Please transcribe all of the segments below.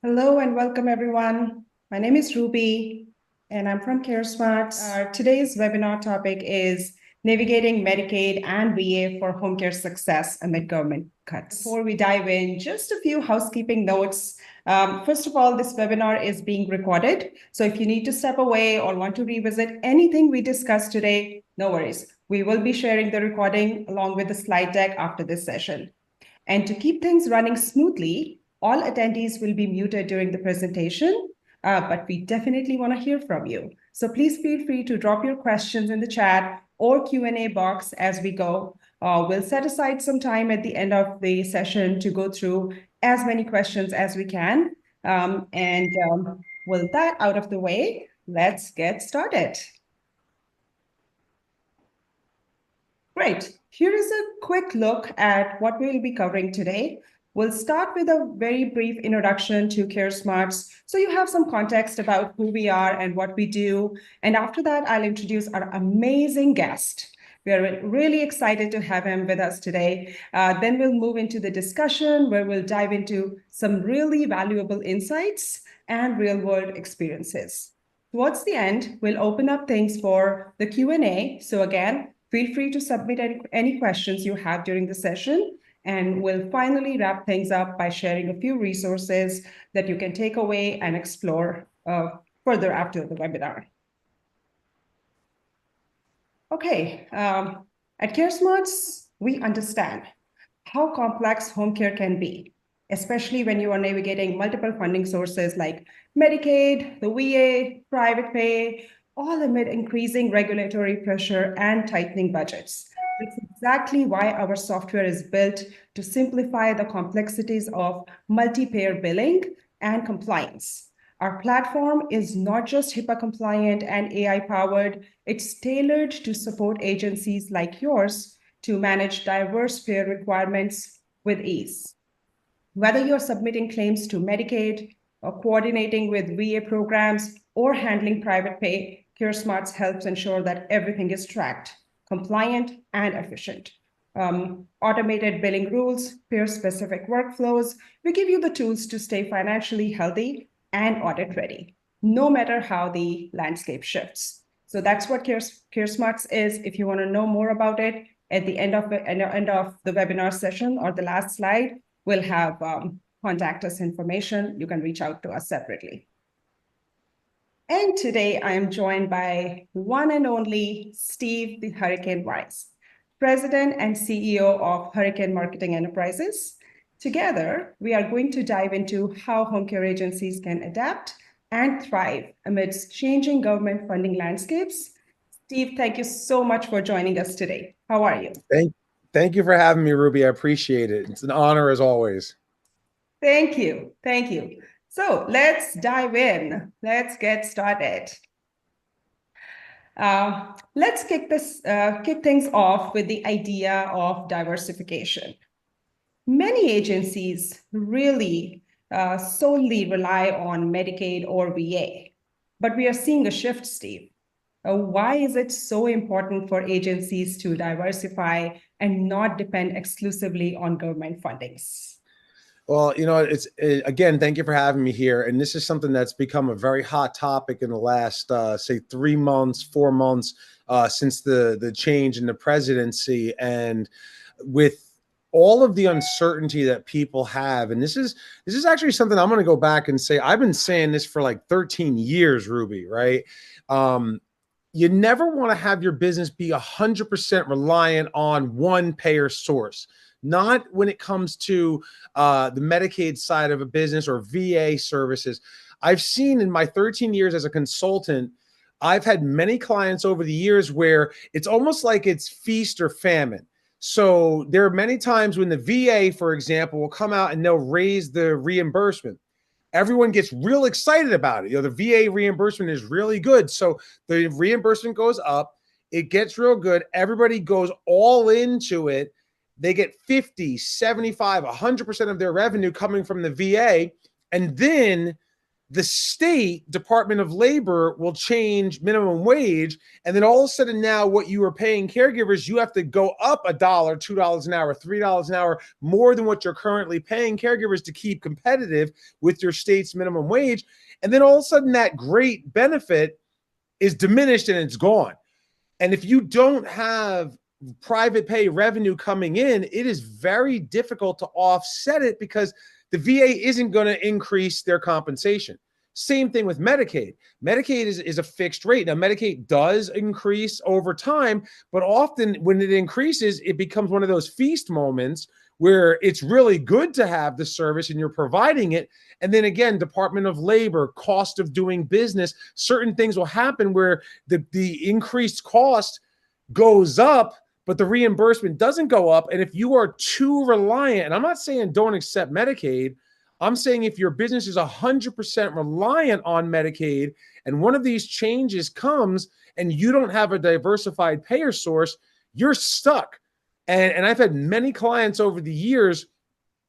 Hello and welcome everyone. My name is Ruby and I'm from CareSmartz. Today's webinar topic is navigating Medicaid and VA for home care success amid government cuts. Before we dive in, just a few housekeeping notes. First of all, this webinar is being recorded. So if you need to step away or want to revisit anything we discussed today, no worries. We will be sharing the recording along with the slide deck after this session. And to keep things running smoothly, all attendees will be muted during the presentation, but we definitely want to hear from you. So please feel free to drop your questions in the chat or Q&A box as we go. We'll set aside some time at the end of the session to go through as many questions as we can. With that out of the way, let's get started. Great. Here is a quick look at what we'll be covering today. We'll start with a very brief introduction to CareSmartz, so you have some context about who we are and what we do. And after that, I'll introduce our amazing guest. We are really excited to have him with us today. Then we'll move into the discussion where we'll dive into some really valuable insights and real-world experiences. Towards the end, we'll open up things for the Q&A. So again, feel free to submit any questions you have during the session. And we'll finally wrap things up by sharing a few resources that you can take away and explore further after the webinar. Okay, at CareSmartz, we understand how complex home care can be, especially when you are navigating multiple funding sources like Medicaid, the VA, private pay, all amid increasing regulatory pressure and tightening budgets. That's exactly why our software is built to simplify the complexities of multi-payer billing and compliance. Our platform is not just HIPAA compliant and AI powered, it's tailored to support agencies like yours to manage diverse payer requirements with ease. Whether you're submitting claims to Medicaid or coordinating with VA programs or handling private pay, CareSmartz helps ensure that everything is tracked, compliant, and efficient. Automated billing rules, payer-specific workflows, we give you the tools to stay financially healthy and audit-ready, no matter how the landscape shifts. So that's what CareSmartz is. If you want to know more about it, at the end of the webinar session or the last slide, we'll have contact us information. You can reach out to us separately. And today I am joined by one and only Steve the Hurricane Weiss, President and CEO of Hurricane Marketing Enterprises. Together, we are going to dive into how home care agencies can adapt and thrive amidst changing government funding landscapes. Steve, thank you so much for joining us today. How are you? Thank you for having me, Ruby. I appreciate it. It's an honor as always. Thank you. Thank you. So let's dive in. Let's get started. Let's kick things off with the idea of diversification. Many agencies really solely rely on Medicaid or VA, but we are seeing a shift, Steve. Why is it so important for agencies to diversify and not depend exclusively on government fundings? Well, again, thank you for having me here. And this is something that's become a very hot topic in the last, say, 3 months, 4 months since the change in the presidency. And with all of the uncertainty that people have, and this is actually something I'm going to go back and say, I've been saying this for like 13 years, Ruby, right? You never want to have your business be 100% reliant on one payer source. Not when it comes to the Medicaid side of a business or VA services. I've seen in my 13 years as a consultant, I've had many clients over the years where it's almost like it's feast or famine. So there are many times when the VA, for example, will come out and they'll raise the reimbursement. Everyone gets real excited about it. The VA reimbursement is really good. So the reimbursement goes up, it gets real good. Everybody goes all into it. They get 50, 75, 100% of their revenue coming from the VA. And then the state Department of Labor will change minimum wage. And then all of a sudden now what you are paying caregivers, you have to go up $1, $2 an hour, $3 an hour more than what you're currently paying caregivers to keep competitive with your state's minimum wage. And then all of a sudden that great benefit is diminished and it's gone. And if you don't have private pay revenue coming in, it is very difficult to offset it because the VA isn't going to increase their compensation. Same thing with Medicaid. Medicaid is a fixed rate. Now, Medicaid does increase over time, but often when it increases, it becomes one of those feast moments where it's really good to have the service and you're providing it. And then again, Department of Labor, cost of doing business, certain things will happen where the increased cost goes up, but the reimbursement doesn't go up. And if you are too reliant, and I'm not saying don't accept Medicaid, I'm saying if your business is 100% reliant on Medicaid and one of these changes comes and you don't have a diversified payer source, you're stuck. And I've had many clients over the years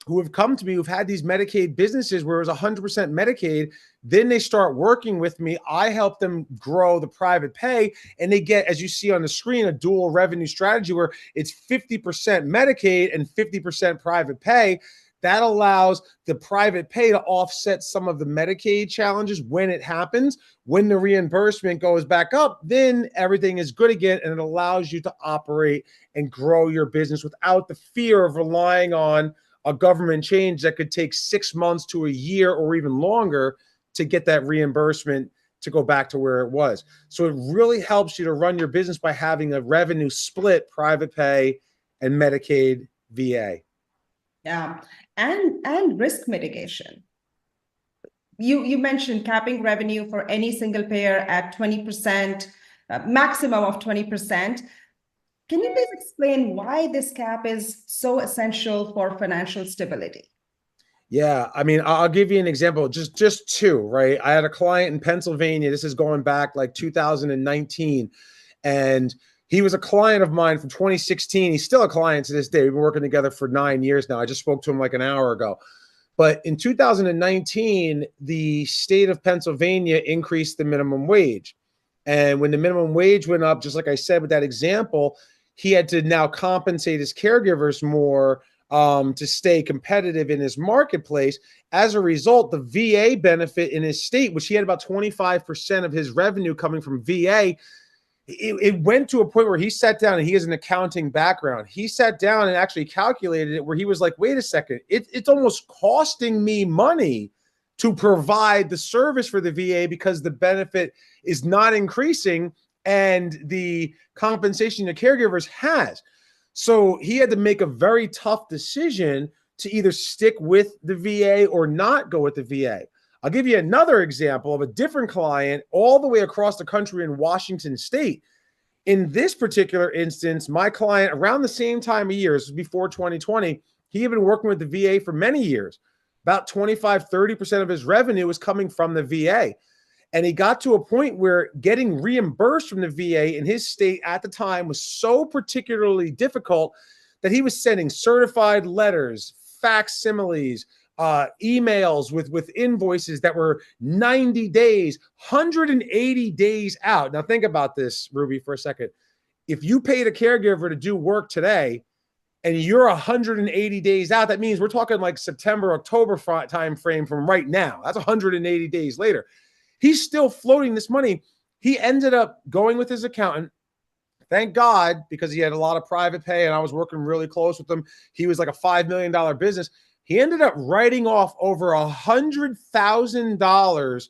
who have come to me who've had these Medicaid businesses where it was 100% Medicaid. Then they start working with me. I help them grow the private pay, and they get, as you see on the screen, a dual revenue strategy where it's 50% Medicaid and 50% private pay. That allows the private pay to offset some of the Medicaid challenges when it happens. When the reimbursement goes back up, then everything is good again, and it allows you to operate and grow your business without the fear of relying on a government change that could take 6 months to a year or even longer to get that reimbursement to go back to where it was. So it really helps you to run your business by having a revenue split, private pay and Medicaid, VA. Yeah, and risk mitigation. You mentioned capping revenue for any single payer at 20%, maximum of 20%. Can you please explain why this cap is so essential for financial stability? Yeah, I mean, I'll give you an example, just two, right? I had a client in Pennsylvania. This is going back like 2019, and he was a client of mine from 2016. He's still a client to this day. We've been working together for 9 years now. I just spoke to him like an hour ago. But in 2019, the state of Pennsylvania increased the minimum wage. And when the minimum wage went up, just like I said with that example, he had to now compensate his caregivers more to stay competitive in his marketplace. As a result, the VA benefit in his state, which he had about 25% of his revenue coming from VA, it went to a point where he sat down, and he has an accounting background. He sat down and actually calculated it where he was like, wait a second, it's almost costing me money to provide the service for the VA because the benefit is not increasing and the compensation the caregivers has. So he had to make a very tough decision to either stick with the VA or not go with the VA. I'll give you another example of a different client all the way across the country in Washington State. In this particular instance, my client, around the same time of year, this was before 2020, he had been working with the VA for many years. About 25-30% of his revenue was coming from the VA. And he got to a point where getting reimbursed from the VA in his state at the time was so particularly difficult that he was sending certified letters, facsimiles, emails with invoices that were 90 days, 180 days out. Now think about this, Ruby, for a second. If you paid a caregiver to do work today and you're 180 days out, that means we're talking like September, October time frame from right now. That's 180 days later. He's still floating this money. He ended up going with his accountant. Thank God, because he had a lot of private pay and I was working really close with him. He was like a $5 million business. He ended up writing off over $100,000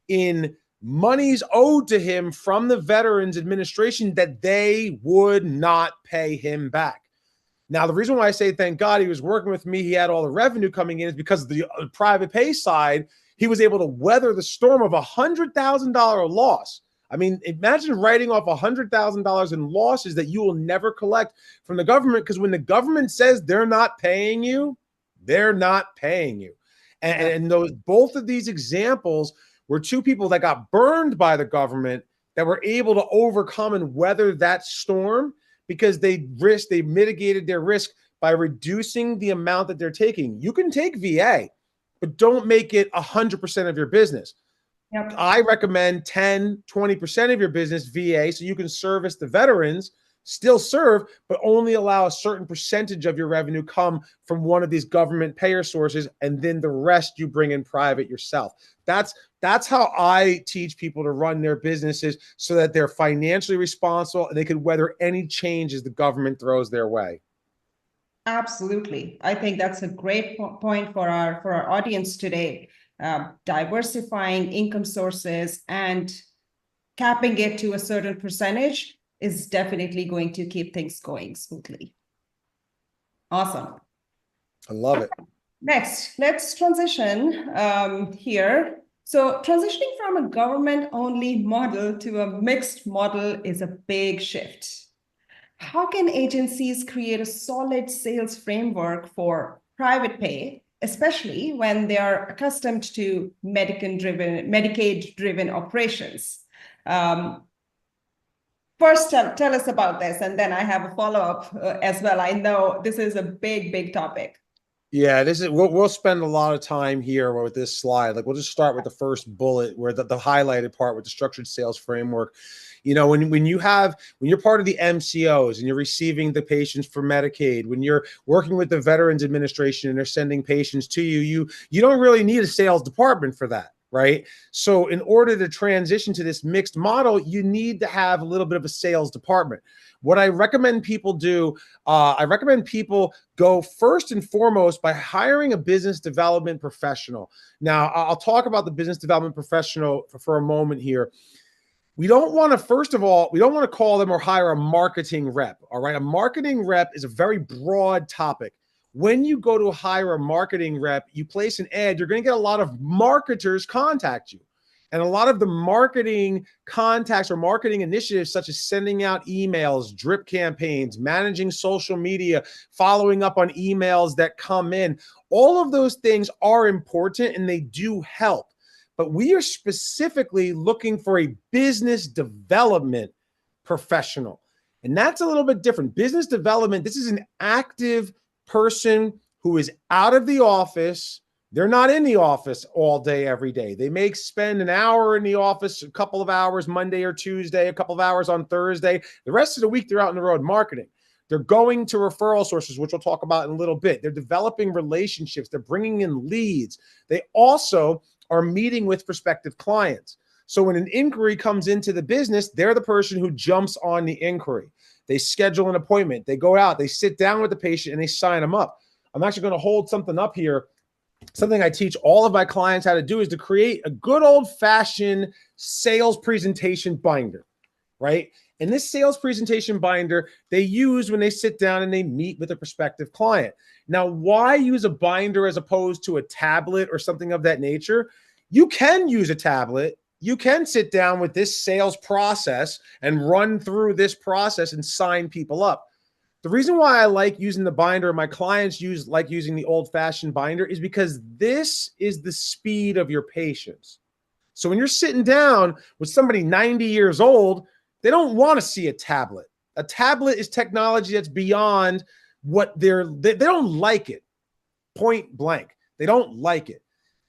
in monies owed to him from the Veterans Administration that they would not pay him back. Now, the reason why I say thank God he was working with me, he had all the revenue coming in, is because of the private pay side, he was able to weather the storm of $100,000 loss. I mean, imagine writing off $100,000 in losses that you will never collect from the government, because when the government says they're not paying you, they're not paying you. And those, both of these examples were two people that got burned by the government that were able to overcome and weather that storm because they mitigated their risk by reducing the amount that they're taking. You can take VA, but don't make it 100% of your business. Yep. I recommend 10, 20% of your business VA, so you can service the veterans, still serve, but only allow a certain percentage of your revenue come from one of these government payer sources, and then the rest you bring in private yourself. That's how I teach people to run their businesses, so that they're financially responsible and they can weather any changes the government throws their way. Absolutely. I think that's a great point for our audience today. Diversifying income sources and capping it to a certain percentage is definitely going to keep things going smoothly. Awesome. I love it. Next, let's transition here. So transitioning from a government-only model to a mixed model is a big shift. How can agencies create a solid sales framework for private pay, especially when they are accustomed to Medicaid-driven operations? First, tell us about this, and then I have a follow-up as well. I know this is a big topic. Yeah, this is we'll spend a lot of time here with this slide. Like, we'll just start with the first bullet, where the highlighted part with the structured sales framework. You know, when you're part of the MCOs and you're receiving the patients for Medicaid, when you're working with the Veterans Administration and they're sending patients to you, you don't really need a sales department for that, right? So in order to transition to this mixed model, you need to have a little bit of a sales department. What I recommend people do, I recommend people go first and foremost by hiring a business development professional. Now, I'll talk about the business development professional for a moment here. We don't want to, first of all, we don't want to call them or hire a marketing rep, all right? A marketing rep is a very broad topic. When you go to hire a marketing rep, you place an ad, you're going to get a lot of marketers contact you. And a lot of the marketing contacts or marketing initiatives, such as sending out emails, drip campaigns, managing social media, following up on emails that come in, all of those things are important and they do help. But we are specifically looking for a business development professional. And that's a little bit different. Business development, this is an active person who is out of the office. They're not in the office all day, every day. They may spend an hour in the office, a couple of hours Monday or Tuesday, a couple of hours on Thursday. The rest of the week, they're out on the road marketing. They're going to referral sources, which we'll talk about in a little bit. They're developing relationships. They're bringing in leads. They also are meeting with prospective clients. So when an inquiry comes into the business, they're the person who jumps on the inquiry. They schedule an appointment. They go out, they sit down with the patient, and they sign them up. I'm actually going to hold something up here. Something I teach all of my clients how to do is to create a good old-fashioned sales presentation binder, right? And this sales presentation binder they use when they sit down and they meet with a prospective client. Now, why use a binder as opposed to a tablet or something of that nature? You can use a tablet. You can sit down with this sales process and run through this process and sign people up. The reason why I like using the binder, my clients like using the old-fashioned binder, is because this is the speed of your patience. So when you're sitting down with somebody 90 years old, they don't want to see a tablet. A tablet is technology that's beyond what they don't like it. Point blank. They don't like it.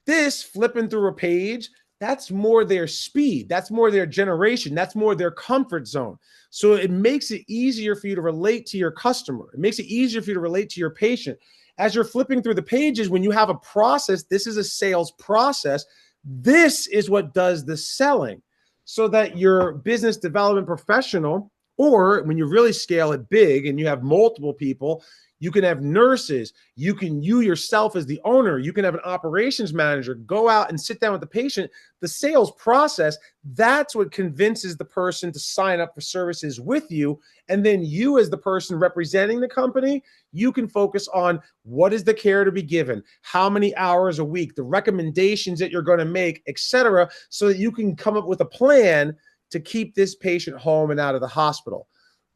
This flipping through a page, that's more their speed. That's more their generation. That's more their comfort zone. So it makes it easier for you to relate to your customer. It makes it easier for you to relate to your patient. As you're flipping through the pages, when you have a process, this is a sales process. This is what does the selling, so that your business development professional, or when you really scale it big and you have multiple people, you can have nurses, you yourself as the owner, you can have an operations manager go out and sit down with the patient. The sales process, that's what convinces the person to sign up for services with you. And then you, as the person representing the company, you can focus on what is the care to be given, how many hours a week, the recommendations that you're going to make, etc., so that you can come up with a plan to keep this patient home and out of the hospital.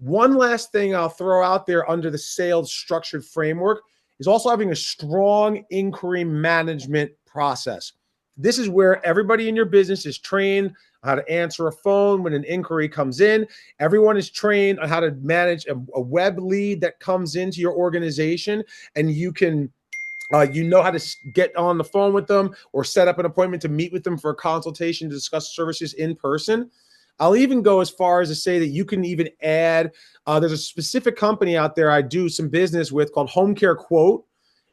One last thing I'll throw out there under the sales structured framework is also having a strong inquiry management process. This is where everybody in your business is trained on how to answer a phone when an inquiry comes in. Everyone is trained on how to manage a web lead that comes into your organization, and you can You know how to get on the phone with them or set up an appointment to meet with them for a consultation to discuss services in person. I'll even go as far as to say that you can even add, there's a specific company out there I do some business with called Home Care Quote.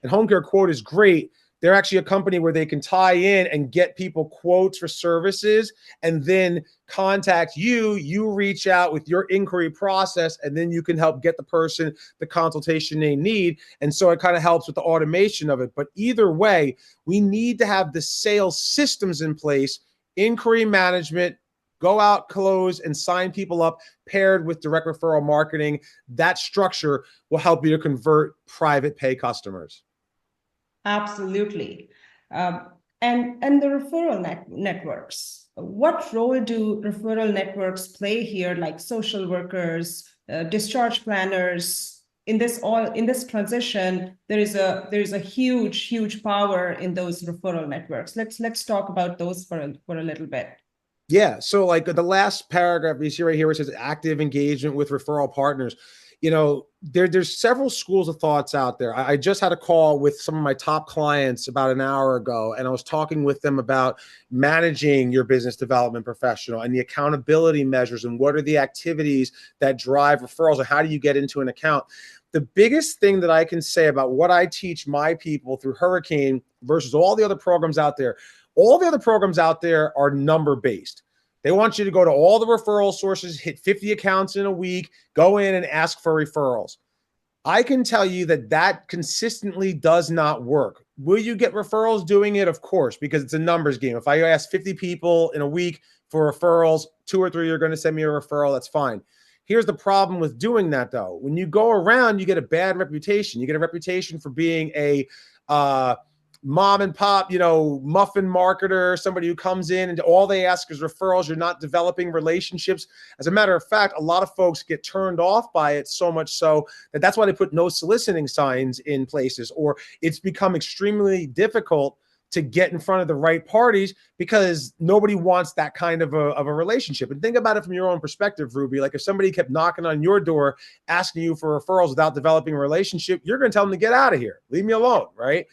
And Home Care Quote is great. They're actually a company where they can tie in and get people quotes for services and then contact you. You reach out with your inquiry process, and then you can help get the person the consultation they need. And so it kind of helps with the automation of it. But either way, we need to have the sales systems in place, inquiry management, go out, close, and sign people up paired with direct referral marketing. That structure will help you to convert private pay customers. Absolutely. And the referral networks. What role do referral networks play here, like social workers, discharge planners? In this transition, there is a huge power in those referral networks. Let's talk about those for a little bit. Yeah. So like the last paragraph you see right here, it says active engagement with referral partners. You know, there's several schools of thoughts out there. I just had a call with some of my top clients about an hour ago, and I was talking with them about managing your business development professional and the accountability measures and what are the activities that drive referrals and how do you get into an account. The biggest thing that I can say about what I teach my people through Hurricane versus all the other programs out there, all the other programs out there are number based. They want you to go to all the referral sources, hit 50 accounts in a week, go in and ask for referrals. I can tell you that that consistently does not work. Will you get referrals doing it? Of course, because it's a numbers game. If I ask 50 people in a week for referrals, 2 or 3 are going to send me a referral. That's fine. Here's the problem with doing that, though. When you go around, you get a bad reputation. You get a reputation for being a mom and pop, muffin marketer, somebody who comes in and all they ask is referrals. You're not developing relationships. As a matter of fact, a lot of folks get turned off by it so much so that that's why they put no soliciting signs in places, or it's become extremely difficult to get in front of the right parties because nobody wants that kind of a relationship. And think about it from your own perspective, Ruby. Like if somebody kept knocking on your door, asking you for referrals without developing a relationship, you're going to tell them to get out of here. Leave me alone, right?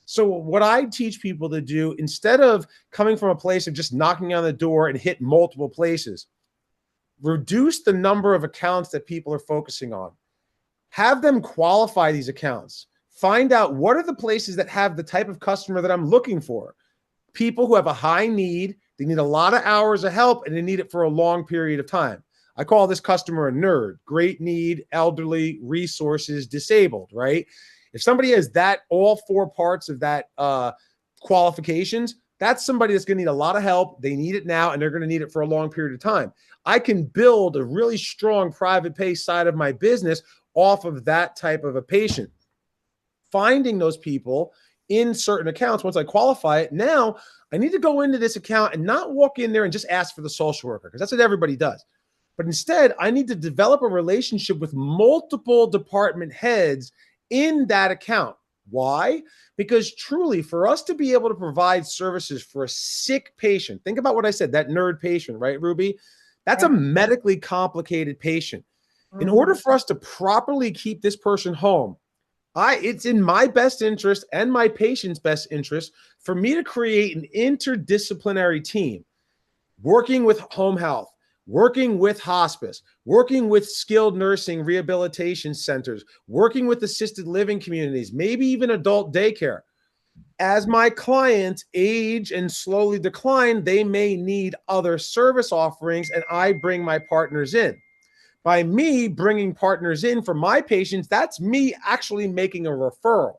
So what I teach people to do, instead of coming from a place of just knocking on the door and hit multiple places, reduce the number of accounts that people are focusing on. Have them qualify these accounts. Find out what are the places that have the type of customer that I'm looking for. People who have a high need, they need a lot of hours of help, and they need it for a long period of time. I call this customer a nerd, great need, elderly, resources, disabled, right? If somebody has that, all 4 parts of that qualifications, that's somebody that's going to need a lot of help. They need it now, and they're going to need it for a long period of time. I can build a really strong private pay side of my business off of that type of a patient. Finding those people in certain accounts, once I qualify it, now I need to go into this account and not walk in there and just ask for the social worker, because that's what everybody does. But instead, I need to develop a relationship with multiple department heads in that account. Why? Because truly, for us to be able to provide services for a sick patient, think about what I said, that nerd patient, right, Ruby? That's a medically complicated patient. In order for us to properly keep this person home, it's in my best interest and my patient's best interest for me to create an interdisciplinary team working with home health, working with hospice, working with skilled nursing rehabilitation centers, working with assisted living communities, maybe even adult daycare. As my clients age and slowly decline, they may need other service offerings, and I bring my partners in. By me bringing partners in for my patients, that's me actually making a referral.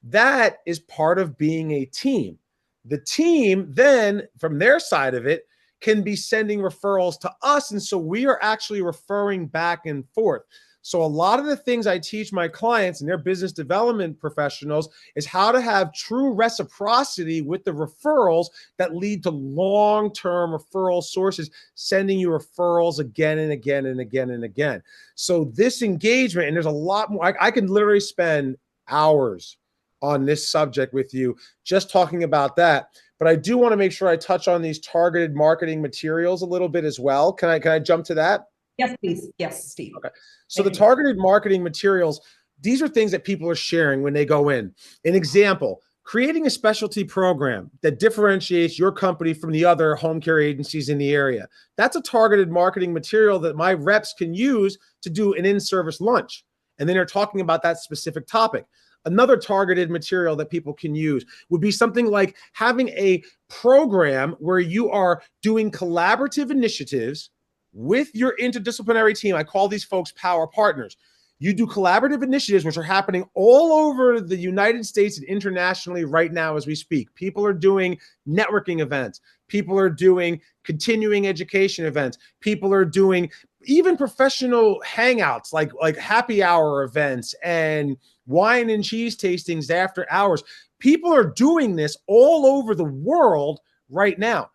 That is part of being a team. The team then, from their side of it, can be sending referrals to us. And so we are actually referring back and forth. So a lot of the things I teach my clients and their business development professionals is how to have true reciprocity with the referrals that lead to long-term referral sources, sending you referrals again and again and again and again. So this engagement, and there's a lot more, I can literally spend hours on this subject with you, just talking about that. But I do want to make sure I touch on these targeted marketing materials a little bit as well. Can I jump to that? Yes, please. Yes, Steve. Okay. So the targeted marketing materials, these are things that people are sharing when they go in. An example, creating a specialty program that differentiates your company from the other home care agencies in the area. That's a targeted marketing material that my reps can use to do an in-service lunch. And then they're talking about that specific topic. Another targeted material that people can use would be something like having a program where you are doing collaborative initiatives with your interdisciplinary team. I call these folks power partners. You do collaborative initiatives, which are happening all over the United States and internationally right now as we speak. People are doing networking events. People are doing continuing education events. People are doing even professional hangouts like happy hour events and wine and cheese tastings after hours. People are doing this all over the world right now.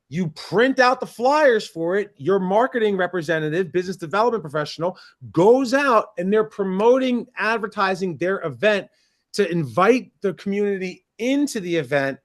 You print out the flyers for it. Your marketing representative, business development professional goes out and they're promoting, advertising their event to invite the community into the event.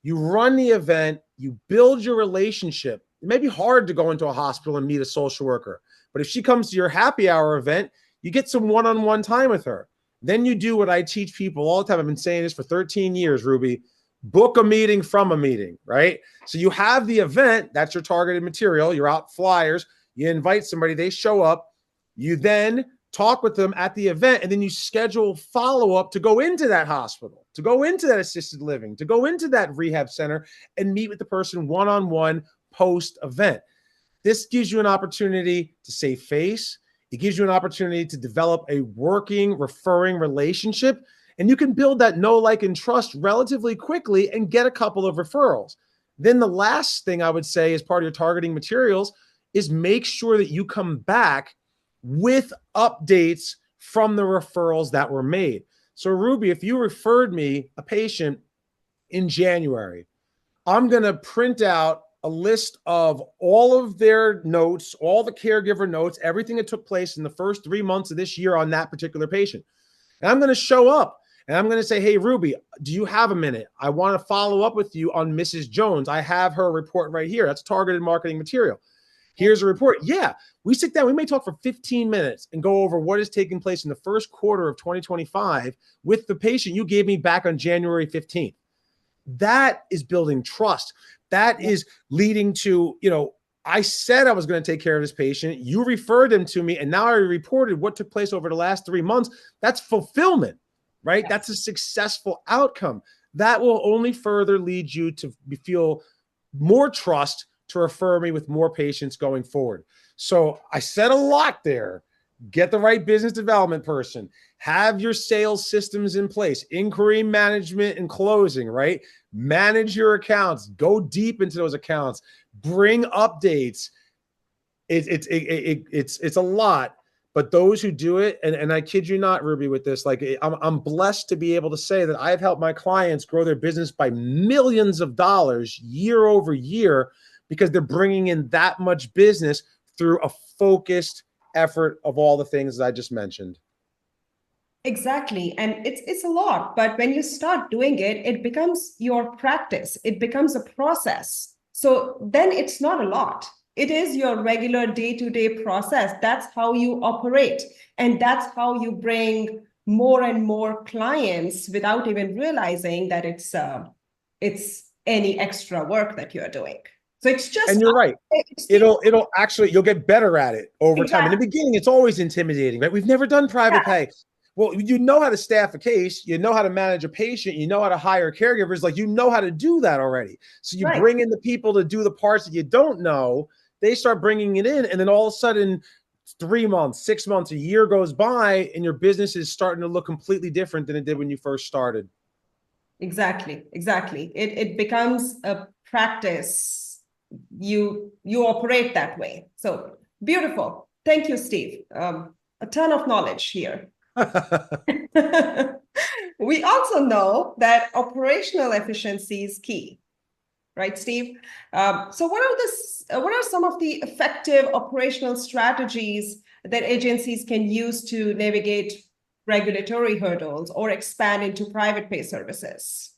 You run the event, you build your relationship. It may be hard to go into a hospital and meet a social worker, but if she comes to your happy hour event, you get some one-on-one time with her. Then you do what I teach people all the time. I've been saying this for 13 years, Ruby. Book a meeting from a meeting, right? So you have the event, that's your targeted material. You're out flyers, you invite somebody, they show up. You then talk with them at the event, and then you schedule follow-up to go into that hospital, to go into that assisted living, to go into that rehab center and meet with the person one-on-one post-event. This gives you an opportunity to save face. It gives you an opportunity to develop a working, referring relationship. And you can build that know, like, and trust relatively quickly and get a couple of referrals. Then the last thing I would say as part of your targeting materials is make sure that you come back with updates from the referrals that were made. So Ruby, if you referred me a patient in January, I'm going to print out a list of all of their notes, all the caregiver notes, everything that took place in the first 3 months of this year on that particular patient. And I'm going to show up. And I'm going to say, hey, Ruby, do you have a minute? I want to follow up with you on Mrs. Jones. I have her report right here. That's targeted marketing material. Here's a report. Yeah, we sit down. We may talk for 15 minutes and go over what is taking place in the first quarter of 2025 with the patient you gave me back on January 15th. That is building trust. That is leading to, I said I was going to take care of this patient. You referred him to me, and now I reported what took place over the last 3 months. That's fulfillment. Right? Yes. That's a successful outcome. That will only further lead you to feel more trust to refer me with more patients going forward. So I said a lot there. Get the right business development person. Have your sales systems in place. Inquiry management and closing, right? Manage your accounts. Go deep into those accounts. Bring updates. It's a lot. But those who do it, and I kid you not, Ruby, with this, like I'm blessed to be able to say that I've helped my clients grow their business by millions of dollars year over year because they're bringing in that much business through a focused effort of all the things that I just mentioned. Exactly. And it's a lot, but when you start doing it, it becomes your practice. It becomes a process. So then it's not a lot. It is your regular day-to-day process. That's how you operate. And that's how you bring more and more clients without even realizing that it's any extra work that you're doing. So it's just— And you're right. It'll actually, you'll get better at it over time. In the beginning, it's always intimidating, right? We've never done private pay. Well, you know how to staff a case, you know how to manage a patient, you know how to hire caregivers, like you know how to do that already. So you bring in the people to do the parts that you don't know. They start bringing it in, and then all of a sudden 3 months, 6 months, a year goes by, and your business is starting to look completely different than it did when you first started. Exactly. It becomes a practice. You operate that way. So beautiful. Thank you, Steve. A ton of knowledge here. We also know that operational efficiency is key. Right, Steve? So what are some of the effective operational strategies that agencies can use to navigate regulatory hurdles or expand into private pay services?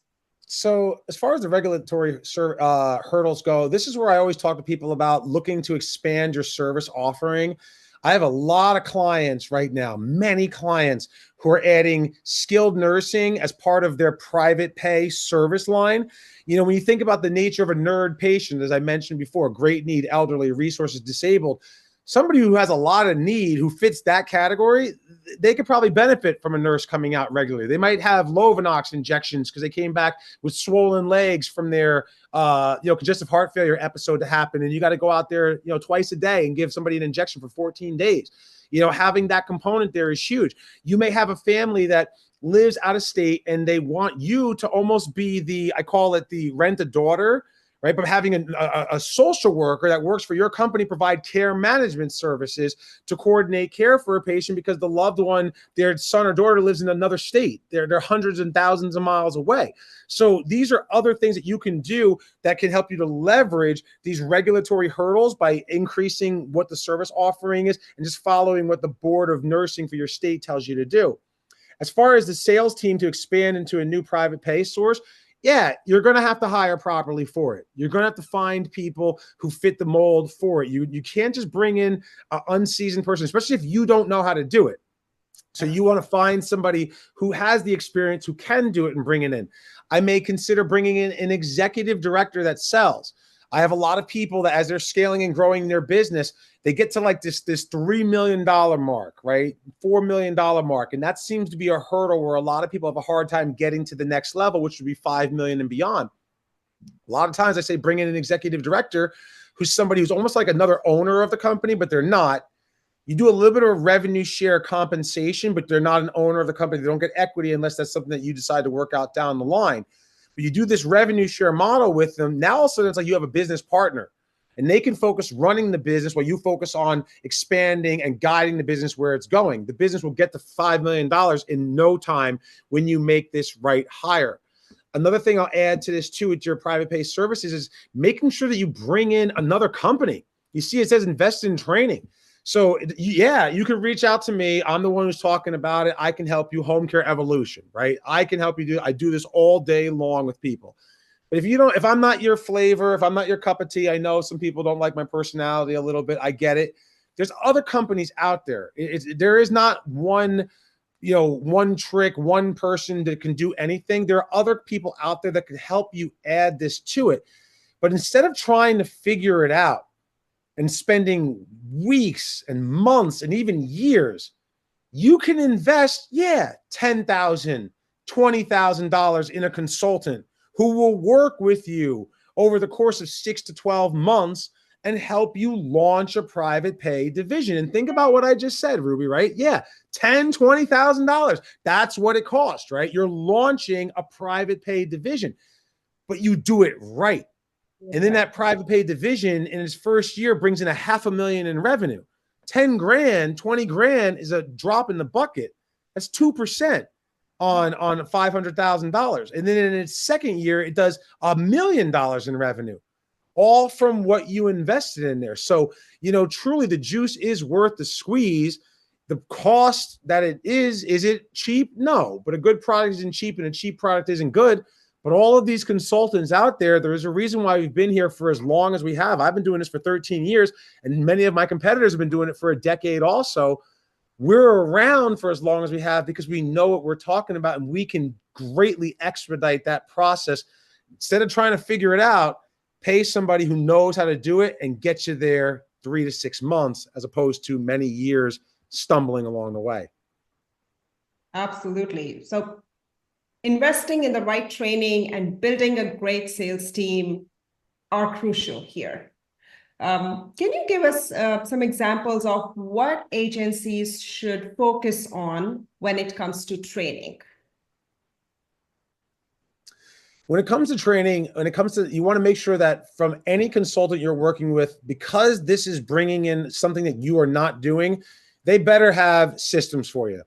So as far as the regulatory hurdles go, this is where I always talk to people about looking to expand your service offering. I have a lot of clients right now, many clients who are adding skilled nursing as part of their private pay service line. When you think about the nature of a nerd patient, as I mentioned before, great need, elderly, resources, disabled, somebody who has a lot of need, who fits that category, they could probably benefit from a nurse coming out regularly. They might have Lovenox injections because they came back with swollen legs from their congestive heart failure episode to happen. And you got to go out there, twice a day and give somebody an injection for 14 days. Having that component there is huge. You may have a family that lives out of state and they want you to almost be I call it the rent-a-daughter, right? But having a social worker that works for your company provide care management services to coordinate care for a patient because the loved one, their son or daughter, lives in another state. They're hundreds and thousands of miles away. So these are other things that you can do that can help you to leverage these regulatory hurdles by increasing what the service offering is and just following what the board of nursing for your state tells you to do. As far as the sales team to expand into a new private pay source, yeah, you're going to have to hire properly for it. You're going to have to find people who fit the mold for it. You can't just bring in an unseasoned person, especially if you don't know how to do it. So you want to find somebody who has the experience, who can do it, and bring it in. I may consider bringing in an executive director that sells. I have a lot of people that as they're scaling and growing their business, they get to like this $3 million mark, right? $4 million mark. And that seems to be a hurdle where a lot of people have a hard time getting to the next level, which would be 5 million and beyond. A lot of times I say, bring in an executive director who's somebody who's almost like another owner of the company, but they're not. You do a little bit of revenue share compensation, but they're not an owner of the company. They don't get equity unless that's something that you decide to work out down the line. But you do this revenue share model with them. Now all of a sudden it's like you have a business partner and they can focus running the business while you focus on expanding and guiding the business where it's going. The business will get to $5 million in no time when you make this right hire. Another thing I'll add to this too with your private pay services is making sure that you bring in another company. You see, it says invest in training. So yeah, you can reach out to me. I'm the one who's talking about it. I can help you. Home care evolution, right? I can help you I do this all day long with people. But if I'm not your flavor, if I'm not your cup of tea, I know some people don't like my personality a little bit. I get it. There's other companies out there. There is not one trick, one person that can do anything. There are other people out there that can help you add this to it. But instead of trying to figure it out and spending weeks and months and even years, you can invest, $10,000, $20,000 in a consultant who will work with you over the course of 6 to 12 months and help you launch a private pay division. And think about what I just said, Ruby, right? Yeah, $10,000, $20,000. That's what it costs, right? You're launching a private pay division, but you do it right. And then that private pay division in its first year brings in $500,000 in revenue. 10 grand, 20 grand is a drop in the bucket. That's 2% on $500,000. And then in its second year, it does $1 million in revenue, all from what you invested in there. So, truly the juice is worth the squeeze. The cost that it is it cheap? No, but a good product isn't cheap and a cheap product isn't good. But all of these consultants out there, there is a reason why we've been here for as long as we have. I've been doing this for 13 years, and many of my competitors have been doing it for a decade also. We're around for as long as we have because we know what we're talking about, and we can greatly expedite that process. Instead of trying to figure it out, pay somebody who knows how to do it and get you there 3 to 6 months, as opposed to many years stumbling along the way. Absolutely. So investing in the right training and building a great sales team are crucial here. Can you give us some examples of what agencies should focus on when it comes to training? When it comes to training, you want to make sure that from any consultant you're working with, because this is bringing in something that you are not doing, they better have systems for you.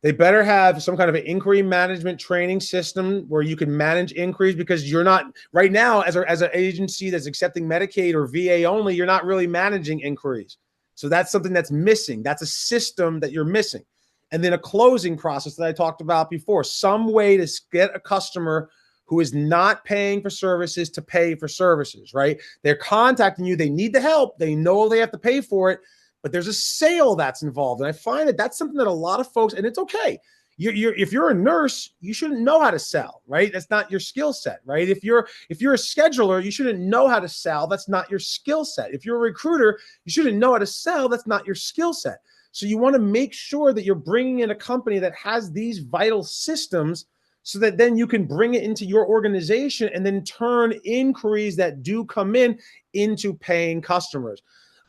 They better have some kind of an inquiry management training system where you can manage inquiries, because you're not right now as an agency that's accepting Medicaid or VA only, you're not really managing inquiries. So that's something that's missing. That's a system that you're missing. And then a closing process that I talked about before, some way to get a customer who is not paying for services to pay for services, right? They're contacting you. They need the help. They know they have to pay for it, but there's a sale that's involved. And I find that that's something that a lot of folks, and it's okay. If you're a nurse, you shouldn't know how to sell, right? That's not your skill set, right? If you're a scheduler, you shouldn't know how to sell. That's not your skill set. If you're a recruiter, you shouldn't know how to sell. That's not your skill set. So you want to make sure that you're bringing in a company that has these vital systems so that then you can bring it into your organization and then turn inquiries that do come in into paying customers.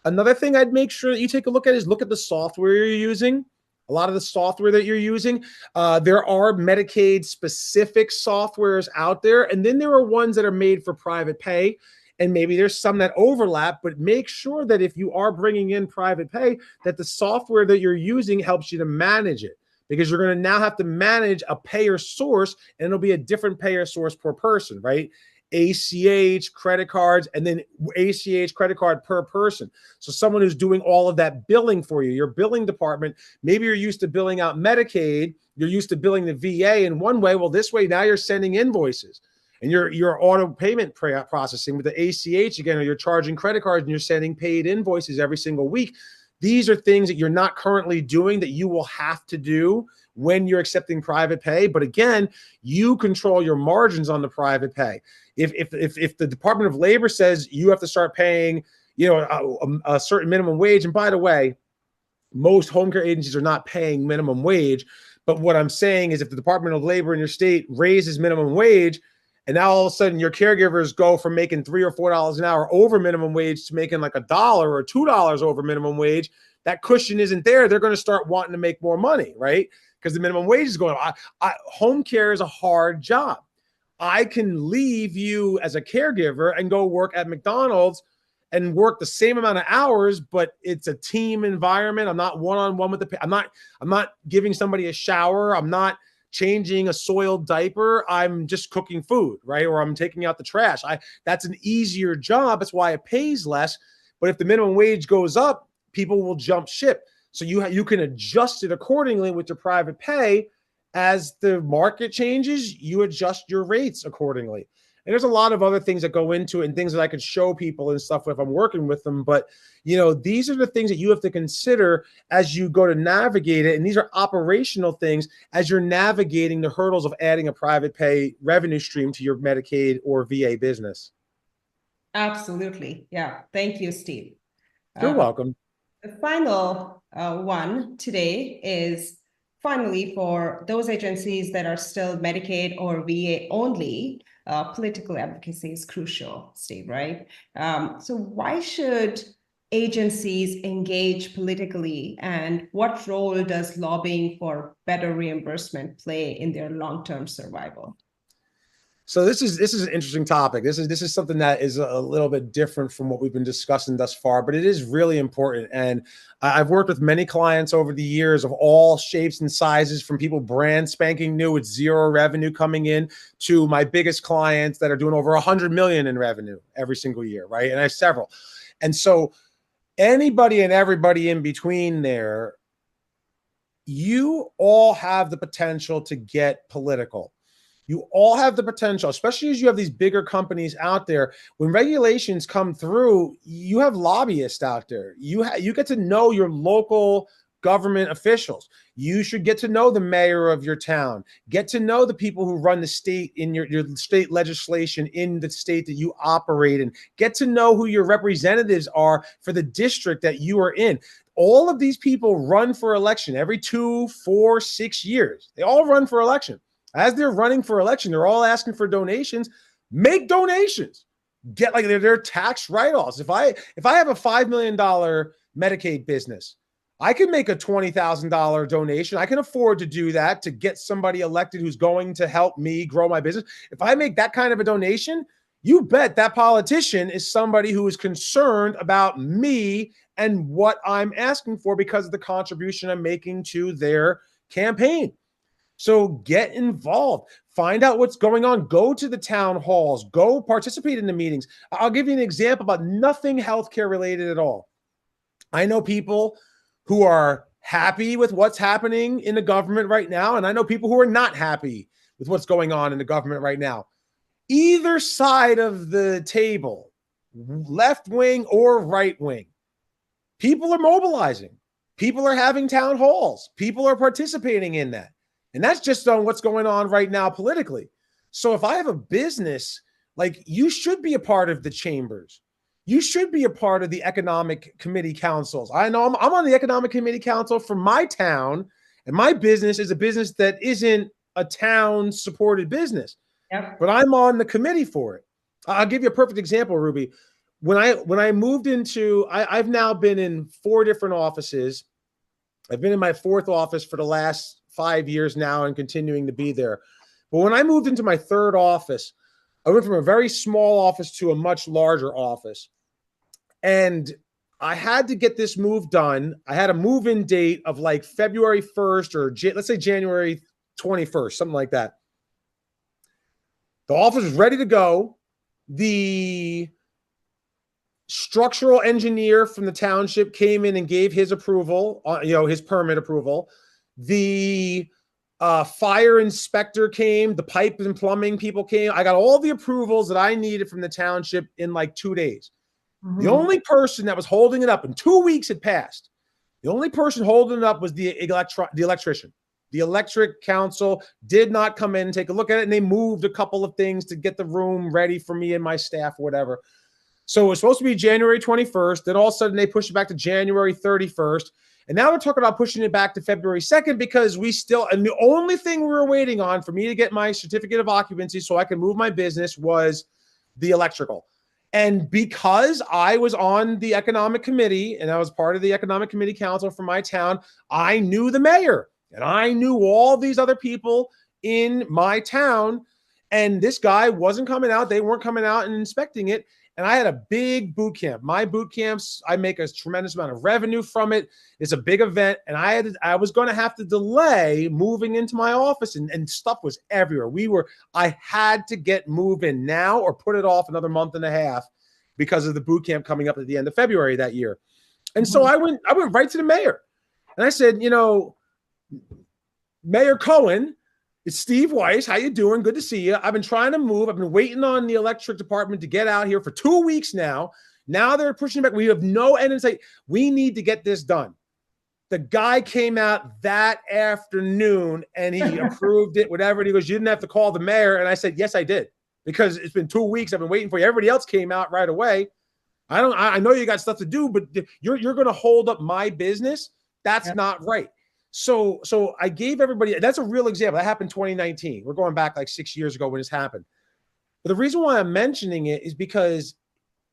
Another thing I'd make sure that you take a look at is look at the software you're using. A lot of the software that you're using, there are Medicaid specific softwares out there, and then there are ones that are made for private pay. And maybe there's some that overlap, but make sure that if you are bringing in private pay, that the software that you're using helps you to manage it, because you're going to now have to manage a payer source, and it'll be a different payer source per person, right? ACH, credit cards, and then ACH credit card per person. So someone who's doing all of that billing for you, your billing department, maybe you're used to billing out Medicaid, you're used to billing the VA in one way. Well, this way now you're sending invoices, and you're auto payment processing with the ACH again, or you're charging credit cards and you're sending paid invoices every single week. These are things that you're not currently doing that you will have to do when you're accepting private pay. But again, you control your margins on the private pay. If the Department of Labor says you have to start paying, a certain minimum wage, and by the way, most home care agencies are not paying minimum wage. But what I'm saying is if the Department of Labor in your state raises minimum wage, and now all of a sudden your caregivers go from making $3 or $4 an hour over minimum wage to making like $1 or $2 over minimum wage, that cushion isn't there. They're going to start wanting to make more money, right? Because the minimum wage is going up. Home care is a hard job. I can leave you as a caregiver and go work at McDonald's and work the same amount of hours, but it's a team environment. I'm not one-on-one with I'm not giving somebody a shower. I'm not changing a soiled diaper. I'm just cooking food, right? Or I'm taking out the trash. That's an easier job. That's why it pays less. But if the minimum wage goes up, people will jump ship. So you can adjust it accordingly with your private pay. As the market changes, you adjust your rates accordingly. And there's a lot of other things that go into it and things that I could show people and stuff if I'm working with them. But, these are the things that you have to consider as you go to navigate it. And these are operational things as you're navigating the hurdles of adding a private pay revenue stream to your Medicaid or VA business. Absolutely. Yeah. Thank you, Steve. You're welcome. The final one today is finally for those agencies that are still Medicaid or VA only. Political advocacy is crucial, Steve, right? So why should agencies engage politically, and what role does lobbying for better reimbursement play in their long-term survival? So this is an interesting topic. This is something that is a little bit different from what we've been discussing thus far, but it is really important. And I've worked with many clients over the years of all shapes and sizes, from people brand spanking new with zero revenue coming in to my biggest clients that are doing over 100 million in revenue every single year, right? And I have several. And so anybody and everybody in between there, you all have the potential to get political. You all have the potential, especially as you have these bigger companies out there. When regulations come through, you have lobbyists out there. You get to know your local government officials. You should get to know the mayor of your town. Get to know the people who run the state in your state legislation in the state that you operate in. Get to know who your representatives are for the district that you are in. All of these people run for election every 2, 4, 6 years. They all run for election. As they're running for election, they're all asking for donations. Make donations. Get like their tax write-offs. If I have a $5 million Medicaid business, I can make a $20,000 donation. I can afford to do that to get somebody elected who's going to help me grow my business. If I make that kind of a donation, you bet that politician is somebody who is concerned about me and what I'm asking for because of the contribution I'm making to their campaign. So get involved, find out what's going on, go to the town halls, go participate in the meetings. I'll give you an example about nothing healthcare related at all. I know people who are happy with what's happening in the government right now, and I know people who are not happy with what's going on in the government right now. Either side of the table, left wing or right wing, People are mobilizing. People are having town halls. People are participating in that. And that's just on what's going on right now politically. So if I have a business, like, you should be a part of the chambers. You should be a part of the economic committee councils. I know I'm on the economic committee council for my town, and my business is a business that isn't a town supported business, but I'm on the committee for it. I'll give you a perfect example, Ruby. When I moved into, I've now been in 4 different offices. I've been in my 4th office for the last 5 years now and continuing to be there. But when I moved into my 3rd office, I went from a very small office to a much larger office. And I had to get this move done. I had a move-in date of like February 1st or let's say January 21st, something like that. The office was ready to go. The structural engineer from the township came in and gave his approval, his permit approval. The fire inspector came, the pipe and plumbing people came. I got all the approvals that I needed from the township in like 2 days. Mm-hmm. The only person that was holding it up, and 2 weeks had passed, the only person holding it up was the electrician. The electric council did not come in and take a look at it, and they moved a couple of things to get the room ready for me and my staff, whatever. So it was supposed to be January 21st. Then all of a sudden they pushed it back to January 31st. And now we're talking about pushing it back to February 2nd because and the only thing we were waiting on for me to get my certificate of occupancy so I could move my business was the electrical. And because I was on the economic committee and I was part of the economic committee council for my town, I knew the mayor and I knew all these other people in my town. And this guy wasn't coming out. They weren't coming out and inspecting it. And I had a big boot camp. My boot camps, I make a tremendous amount of revenue from it. It's a big event. And I was going to have to delay moving into my office, and stuff was everywhere. I had to get moving now or put it off another month and a half because of the boot camp coming up at the end of February that year. And so I went right to the mayor and I said, Mayor Cohen, it's Steve Weiss. How you doing? Good to see you. I've been trying to move. I've been waiting on the electric department to get out here for 2 weeks now. Now they're pushing back. We have no end in sight. We need to get this done. The guy came out that afternoon and he approved it, whatever. And he goes, you didn't have to call the mayor. And I said, yes, I did. Because it's been 2 weeks. I've been waiting for you. Everybody else came out right away. I know you got stuff to do, but you're going to hold up my business. That's not right. So I gave everybody, that's a real example. That happened 2019. We're going back like 6 years ago when this happened. But the reason why I'm mentioning it is because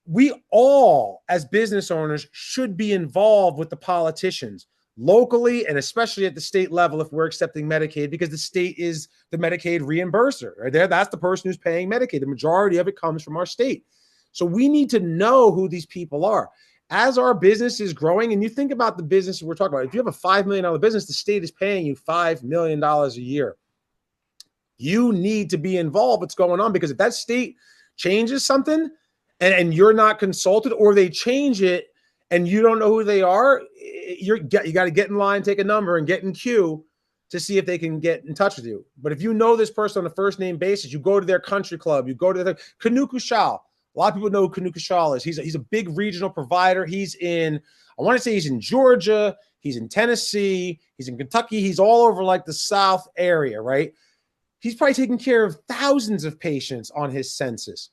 we all, as business owners, should be involved with the politicians locally and especially at the state level if we're accepting Medicaid, because the state is the Medicaid reimburser. Right there, that's the person who's paying Medicaid. The majority of it comes from our state. So we need to know who these people are. As our business is growing, and you think about the business we're talking about, if you have a $5 million business, the state is paying you $5 million a year. You need to be involved with what's going on, because if that state changes something and you're not consulted, or they change it and you don't know who they are, you got to get in line, take a number, and get in queue to see if they can get in touch with you. But if you know this person on a first name basis, you go to their country club, you go to their Canoe Kushal. A lot of people know who Canoe Kushal is. He's a big regional provider. I want to say he's in Georgia, he's in Tennessee, he's in Kentucky, he's all over like the South area, right? He's probably taking care of thousands of patients on his census.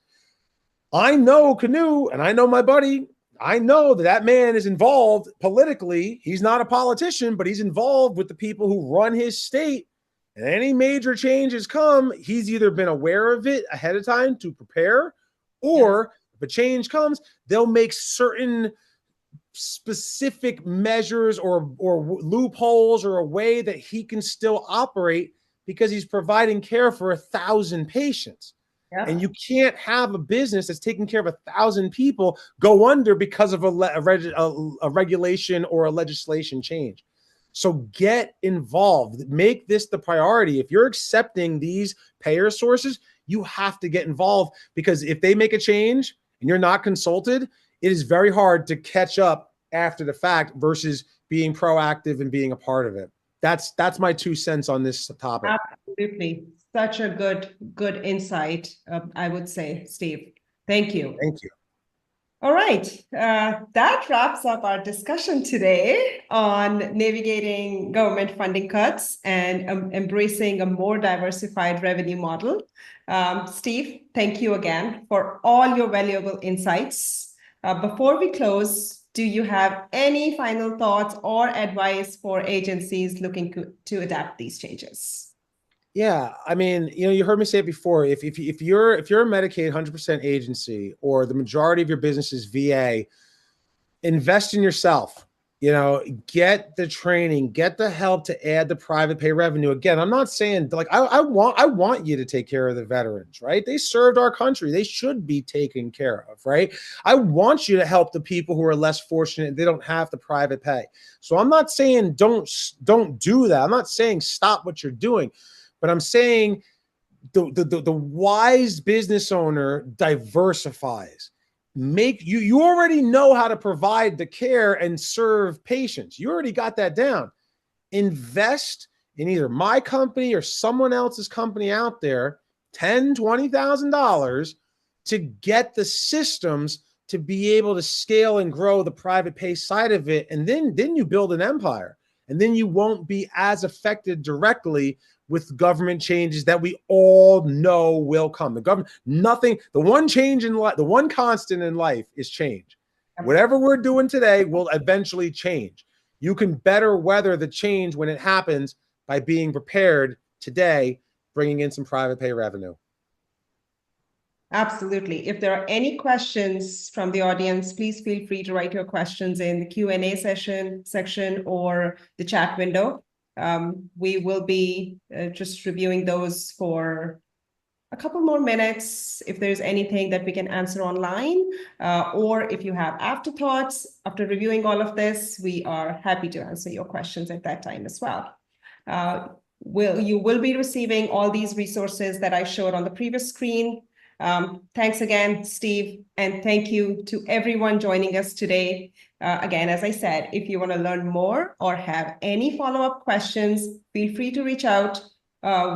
I know Canoe, and I know my buddy. I know that man is involved politically. He's not a politician, but he's involved with the people who run his state. And any major changes come, he's either been aware of it ahead of time to prepare, or if a change comes, they'll make certain specific measures or loopholes or a way that he can still operate because he's providing care for 1,000 patients. Yeah. And you can't have a business that's taking care of 1,000 people go under because of a regulation or a legislation change. So get involved. Make this the priority. If you're accepting these payer sources, you have to get involved, because if they make a change and you're not consulted, it is very hard to catch up after the fact versus being proactive and being a part of it. That's my 2 cents on this topic. Absolutely. Such a good insight, I would say, Steve. Thank you. Thank you. All right, that wraps up our discussion today on navigating government funding cuts and embracing a more diversified revenue model. Steve, thank you again for all your valuable insights. Before we close, do you have any final thoughts or advice for agencies looking to adapt these changes? Yeah, I mean, you heard me say it before. If you're a Medicaid 100% agency, or the majority of your business is VA, invest in yourself. Get the training, get the help to add the private pay revenue. Again, I'm not saying, like, I want you to take care of the veterans, right? They served our country. They should be taken care of, right? I want you to help the people who are less fortunate. They don't have the private pay. So I'm not saying don't do that. I'm not saying stop what you're doing. But I'm saying the wise business owner diversifies. You already know how to provide the care and serve patients. You already got that down. Invest in either my company or someone else's company out there, $10,000, $20,000, to get the systems to be able to scale and grow the private pay side of it. And then you build an empire. And then you won't be as affected directly with government changes that we all know will come. The one constant in life is change. Whatever we're doing today will eventually change. You can better weather the change when it happens by being prepared today, bringing in some private pay revenue. Absolutely. If there are any questions from the audience, please feel free to write your questions in the Q&A section or the chat window. We will be just reviewing those for a couple more minutes. If there's anything that we can answer online, or if you have afterthoughts after reviewing all of this, we are happy to answer your questions at that time as well. You will be receiving all these resources that I showed on the previous screen. Thanks again, Steve, and thank you to everyone joining us today. Again, as I said, if you want to learn more or have any follow-up questions, feel free to reach out.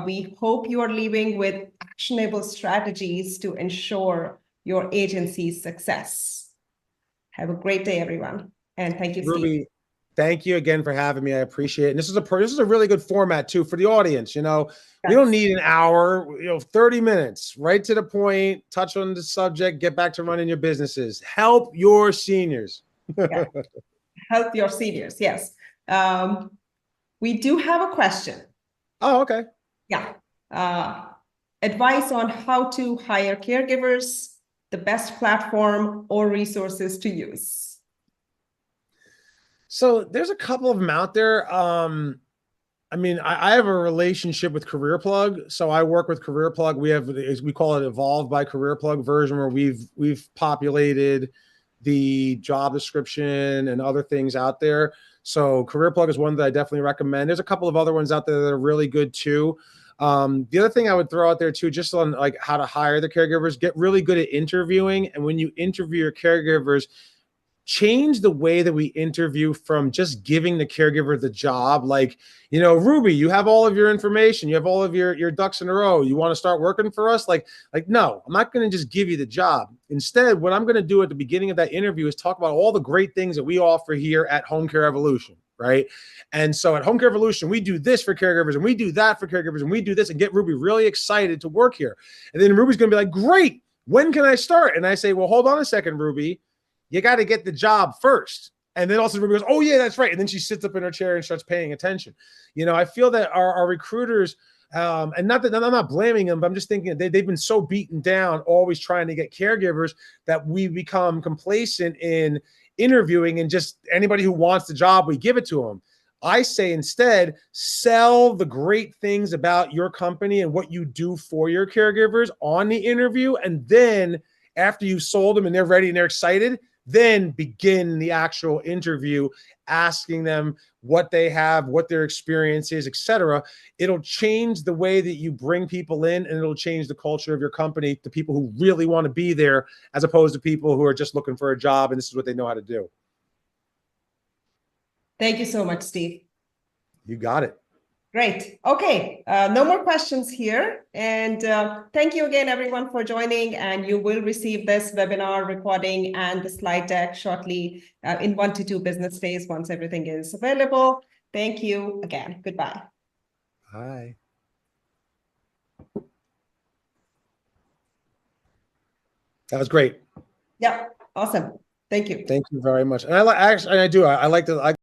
We hope you are leaving with actionable strategies to ensure your agency's success. Have a great day, everyone, and thank you, Ruby, Steve. thank you again for having me. I appreciate it. And this is a really good format too for the audience. We don't need an hour, 30 minutes, right to the point, touch on the subject, get back to running your businesses. Help your seniors. Yeah. Help your seniors. Yes. We do have a question. Oh, okay. Yeah. Advice on how to hire caregivers, the best platform or resources to use. So there's a couple of them out there. I mean, I have a relationship with CareerPlug. So I work with CareerPlug. We call it Evolved by CareerPlug version, where we've populated the job description and other things out there. So CareerPlug is one that I definitely recommend. There's a couple of other ones out there that are really good too. The other thing I would throw out there too, just on like how to hire the caregivers, get really good at interviewing. And when you interview your caregivers, change the way that we interview from just giving the caregiver the job. Like, Ruby, you have all of your information. You have all of your ducks in a row. You want to start working for us? Like, no, I'm not going to just give you the job. Instead, what I'm going to do at the beginning of that interview is talk about all the great things that we offer here at Home Care Evolution, right? And so at Home Care Evolution, we do this for caregivers and we do that for caregivers and we do this, and get Ruby really excited to work here. And then Ruby's going to be like, great, when can I start? And I say, well, hold on a second, Ruby. You got to get the job first. And then also Ruby goes, oh yeah, that's right. And then she sits up in her chair and starts paying attention. I feel that our recruiters, and not that I'm not blaming them, but I'm just thinking they've been so beaten down, always trying to get caregivers, that we become complacent in interviewing, and just anybody who wants the job, we give it to them. I say instead, sell the great things about your company and what you do for your caregivers on the interview. And then after you've sold them and they're ready and they're excited, then begin the actual interview, asking them what they have, what their experience is, etc. It'll change the way that you bring people in, and it'll change the culture of your company to people who really want to be there, as opposed to people who are just looking for a job and this is what they know how to do. Thank you so much, Steve. You got it. Great. Okay. No more questions here. And thank you again, everyone, for joining. And you will receive this webinar recording and the slide deck shortly in 1 to 2 business days once everything is available. Thank you again. Goodbye. Bye. That was great. Yeah. Awesome. Thank you. Thank you very much. And I like, actually, I do. I like to.